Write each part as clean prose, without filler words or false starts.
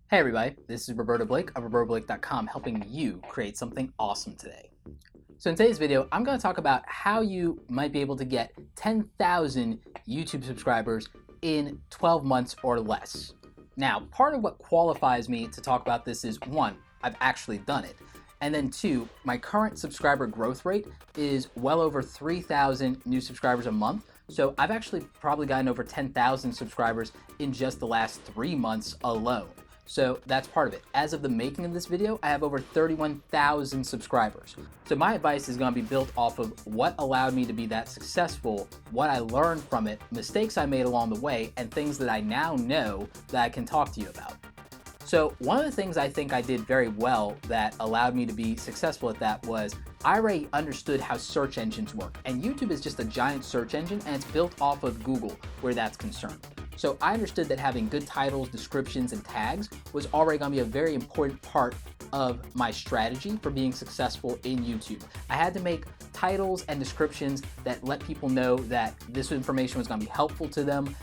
Hey everybody, this is Roberto Blake of robertoblake.com, helping you create something awesome today. So in today's video, I'm going to talk about how you might be able to get 10,000 YouTube subscribers in 12 months or less. Now, part of what qualifies me to talk about this is, one, I've actually done it. And then two, my current subscriber growth rate is well over 3,000 new subscribers a month. So I've actually probably gotten over 10,000 subscribers in just the last 3 months alone. So that's part of it. As of the making of this video, I have over 31,000 subscribers. So my advice is going to be built off of what allowed me to be that successful, what I learned from it, mistakes I made along the way, and things that I now know that I can talk to you about. So one of the things I think I did very well that allowed me to be successful at that was I already understood how search engines work. And YouTube is just a giant search engine, and it's built off of Google where that's concerned. So I understood that having good titles, descriptions, and tags was already going to be a very important part of my strategy for being successful in YouTube. I had to make titles and descriptions that let people know that this information was going to be helpful to them,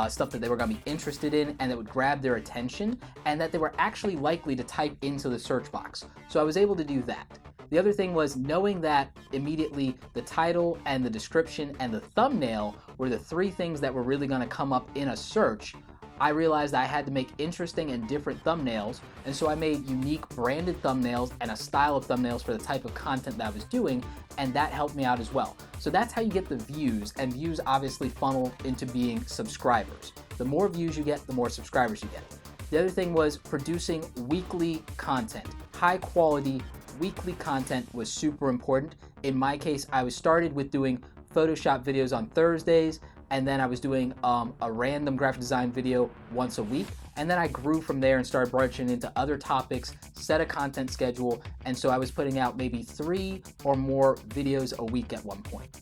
stuff that they were going to be interested in and that would grab their attention, and that they were actually likely to type into the search box. So I was able to do that. The other thing was knowing that immediately the title and the description and the thumbnail were the three things that were really going to come up in a search. I realized I had to make interesting and different thumbnails, and so I made unique branded thumbnails and a style of thumbnails for the type of content that I was doing, and that helped me out as well. So that's how you get the views, and views obviously funnel into being subscribers. The more views you get, the more subscribers you get. The other thing was producing weekly content. High quality weekly content was super important. In my case, I was started with doing Photoshop videos on Thursdays, and then I was doing a random graphic design video once a week, and then I grew from there and started branching into other topics, set a content schedule, and so I was putting out maybe 3 or more videos a week at one point.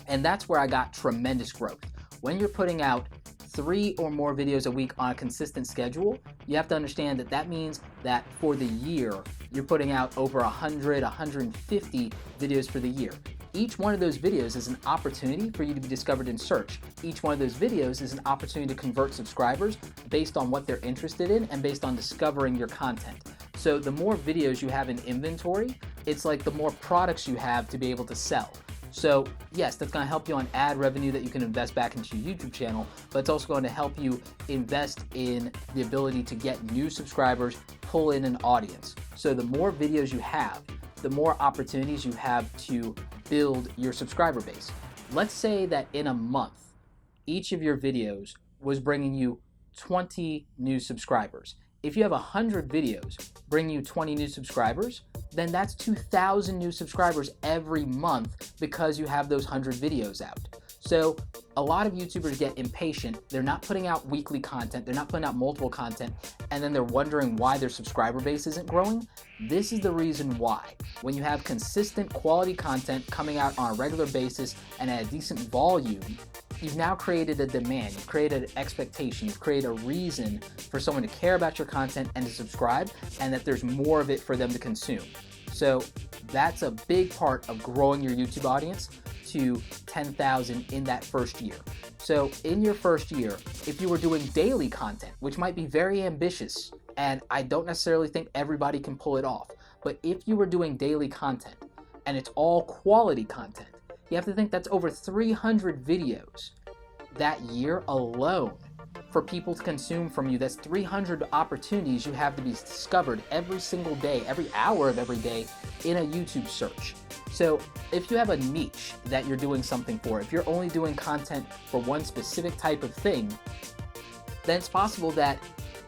And that's where I got tremendous growth. When you're putting out 3 or more videos a week on a consistent schedule, you have to understand that that means that for the year, you're putting out over 100, 150 videos for the year. Each one of those videos is an opportunity for you to be discovered in search. Each one of those videos is an opportunity to convert subscribers based on what they're interested in and based on discovering your content. So the more videos you have in inventory, it's like the more products you have to be able to sell. So yes, that's going to help you on ad revenue that you can invest back into your YouTube channel, but it's also going to help you invest in the ability to get new subscribers, pull in an audience. So the more videos you have, the more opportunities you have to build your subscriber base. Let's say that in a month, each of your videos was bringing you 20 new subscribers. If you have 100 videos bring you 20 new subscribers, then that's 2,000 new subscribers every month because you have those 100 videos out. So a lot of YouTubers get impatient. They're not putting out weekly content. They're not putting out multiple content. And then they're wondering why their subscriber base isn't growing. This is the reason why. When you have consistent quality content coming out on a regular basis and at a decent volume, you've now created a demand, you've created an expectation, you've created a reason for someone to care about your content and to subscribe, and that there's more of it for them to consume. So that's a big part of growing your YouTube audience to 10,000 in that first year. So in your first year, if you were doing daily content, which might be very ambitious, and I don't necessarily think everybody can pull it off, but if you were doing daily content and it's all quality content, you have to think that's over 300 videos that year alone for people to consume from you. That's 300 opportunities you have to be discovered every single day, every hour of every day in a YouTube search. So if you have a niche that you're doing something for, if you're only doing content for one specific type of thing, then it's possible that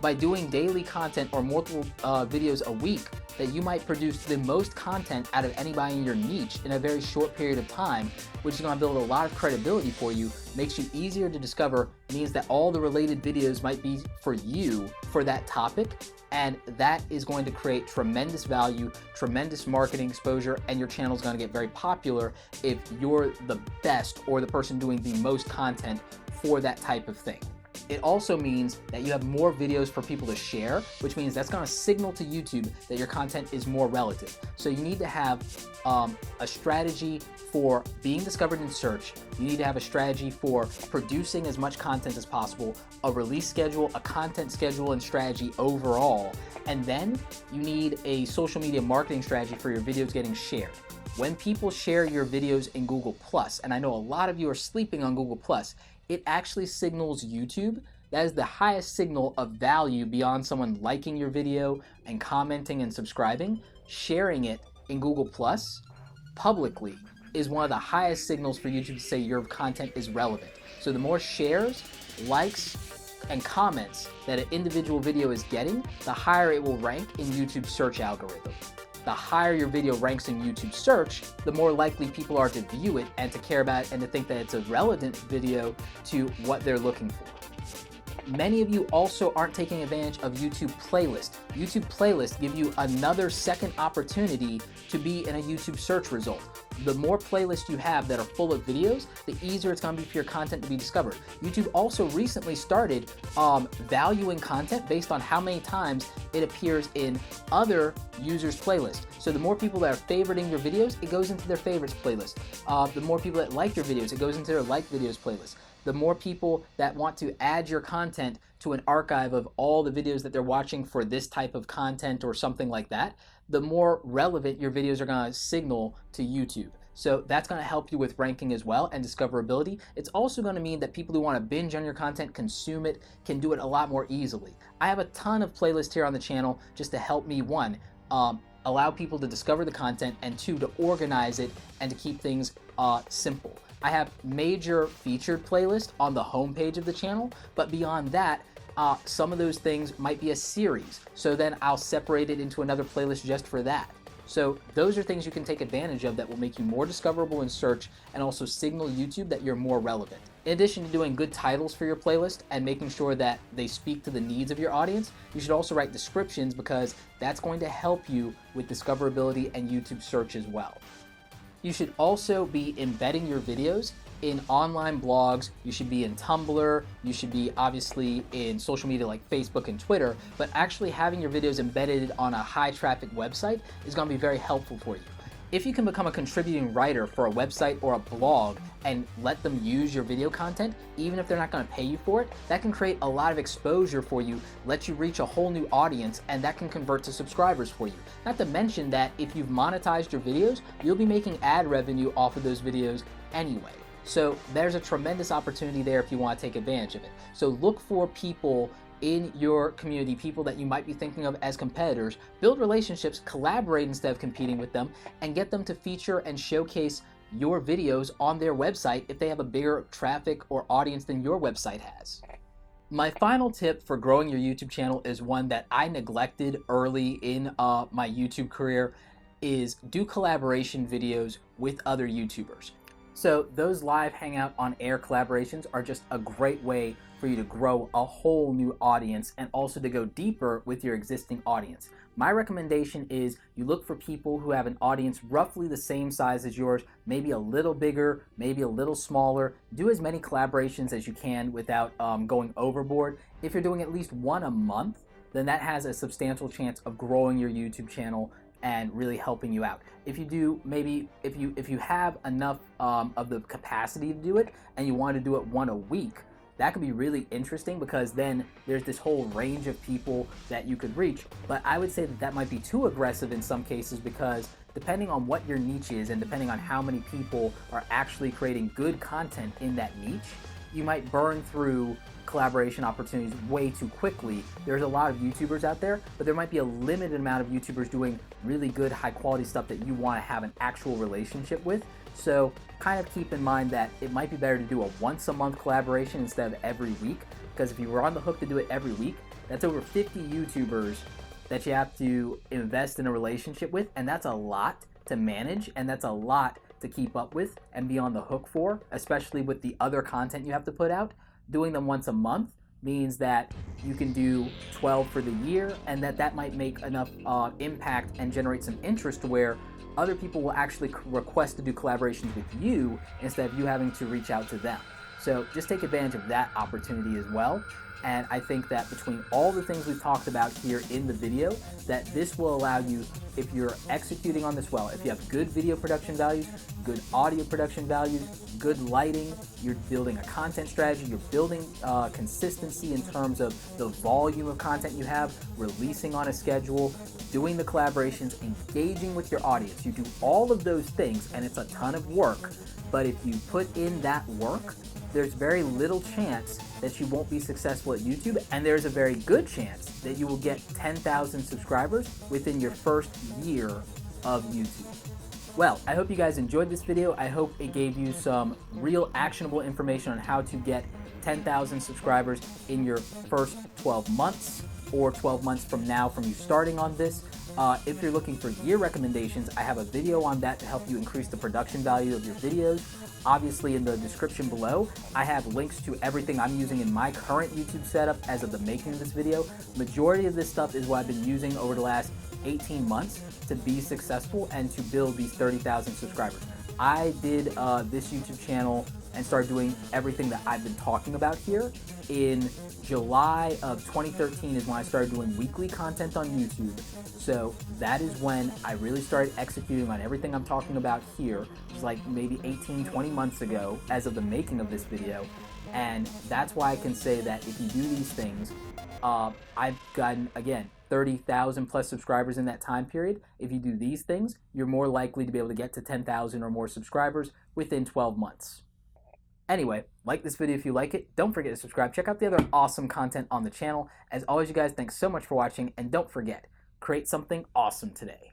by doing daily content or multiple videos a week, that you might produce the most content out of anybody in your niche in a very short period of time, which is going to build a lot of credibility for you, makes you easier to discover, means that all the related videos might be for you for that topic, and that is going to create tremendous value, tremendous marketing exposure, and your channel is going to get very popular if you're the best or the person doing the most content for that type of thing. It also means that you have more videos for people to share, which means that's going to signal to YouTube that your content is more relevant. So you need to have a strategy for being discovered in search. You need to have a strategy for producing as much content as possible, a release schedule, a content schedule and strategy overall, and then you need a social media marketing strategy for your videos getting shared. When people share your videos in Google+, and I know a lot of you are sleeping on Google+, it actually signals YouTube. That is the highest signal of value beyond someone liking your video and commenting and subscribing. Sharing it in Google+ publicly is one of the highest signals for YouTube to say your content is relevant. So the more shares, likes, and comments that an individual video is getting, the higher it will rank in YouTube's search algorithm. The higher your video ranks in YouTube search, the more likely people are to view it and to care about it and to think that it's a relevant video to what they're looking for. Many of you also aren't taking advantage of YouTube playlists. YouTube playlists give you another second opportunity to be in a YouTube search result. The more playlists you have that are full of videos, the easier it's going to be for your content to be discovered. YouTube also recently started valuing content based on how many times it appears in other users' playlists. So the more people that are favoriting your videos, it goes into their favorites playlist. The more people that like your videos, it goes into their like videos playlist. The more people that want to add your content to an archive of all the videos that they're watching for this type of content or something like that, the more relevant your videos are going to signal to YouTube. So that's going to help you with ranking as well and discoverability. It's also going to mean that people who want to binge on your content, consume it, can do it a lot more easily. I have a ton of playlists here on the channel just to help me, one, allow people to discover the content, and two, to organize it and to keep things simple. I have major featured playlists on the homepage of the channel, but beyond that, some of those things might be a series. So then I'll separate it into another playlist just for that. So those are things you can take advantage of that will make you more discoverable in search and also signal YouTube that you're more relevant. In addition to doing good titles for your playlist and making sure that they speak to the needs of your audience, you should also write descriptions because that's going to help you with discoverability and YouTube search as well. You should also be embedding your videos in online blogs. You should be in Tumblr. You should be obviously in social media like Facebook and Twitter, but actually having your videos embedded on a high traffic website is going to be very helpful for you. If you can become a contributing writer for a website or a blog and let them use your video content, even if they're not going to pay you for it, that can create a lot of exposure for you, let you reach a whole new audience, and that can convert to subscribers for you. Not to mention that if you've monetized your videos, you'll be making ad revenue off of those videos anyway. So there's a tremendous opportunity there if you want to take advantage of it. So look for people in your community, people that you might be thinking of as competitors, build relationships, collaborate instead of competing with them, and get them to feature and showcase your videos on their website if they have a bigger traffic or audience than your website has. My final tip for growing your YouTube channel is one that I neglected early in my YouTube career, is do collaboration videos with other YouTubers. So those live Hangout on Air collaborations are just a great way for you to grow a whole new audience and also to go deeper with your existing audience. My recommendation is you look for people who have an audience roughly the same size as yours, maybe a little bigger, maybe a little smaller. Do as many collaborations as you can without going overboard. If you're doing at least one a month, then that has a substantial chance of growing your YouTube channel and really helping you out. If you do, maybe if you have enough of the capacity to do it and you want to do it one a week, that could be really interesting because then there's this whole range of people that you could reach. But I would say that that might be too aggressive in some cases because depending on what your niche is and depending on how many people are actually creating good content in that niche, you might burn through collaboration opportunities way too quickly. There's a lot of YouTubers out there, but there might be a limited amount of YouTubers doing really good, high quality stuff that you want to have an actual relationship with. So kind of keep in mind that it might be better to do a once a month collaboration instead of every week, because if you were on the hook to do it every week, that's over 50 YouTubers that you have to invest in a relationship with, and that's a lot to manage, and that's a lot to keep up with and be on the hook for, especially with the other content you have to put out. Doing them once a month means that you can do 12 for the year, and that might make enough impact and generate some interest to where other people will actually request to do collaborations with you instead of you having to reach out to them. So just take advantage of that opportunity as well. And I think that between all the things we've talked about here in the video, that this will allow you, if you're executing on this well, if you have good video production values, good audio production values, good lighting, you're building a content strategy, you're building consistency in terms of the volume of content you have, releasing on a schedule, doing the collaborations, engaging with your audience. You do all of those things, and it's a ton of work, but if you put in that work, there's very little chance that you won't be successful at YouTube, and there's a very good chance that you will get 10,000 subscribers within your first year of YouTube. Well, I hope you guys enjoyed this video. I hope it gave you some real actionable information on how to get 10,000 subscribers in your first 12 months or 12 months from now from you starting on this. If you're looking for year recommendations, I have a video on that to help you increase the production value of your videos. Obviously, in the description below, I have links to everything I'm using in my current YouTube setup as of the making of this video. Majority of this stuff is what I've been using over the last 18 months to be successful and to build these 30,000 subscribers. I did this YouTube channel and started doing everything that I've been talking about here in July of 2013 is when I started doing weekly content on YouTube. So that is when I really started executing on everything I'm talking about here. It was like maybe 18, 20 months ago as of the making of this video. And that's why I can say that if you do these things, I've gotten, again, 30,000 plus subscribers in that time period. If you do these things, you're more likely to be able to get to 10,000 or more subscribers within 12 months. Anyway, like this video if you like it. Don't forget to subscribe. Check out the other awesome content on the channel. As always, you guys, thanks so much for watching, and don't forget, create something awesome today.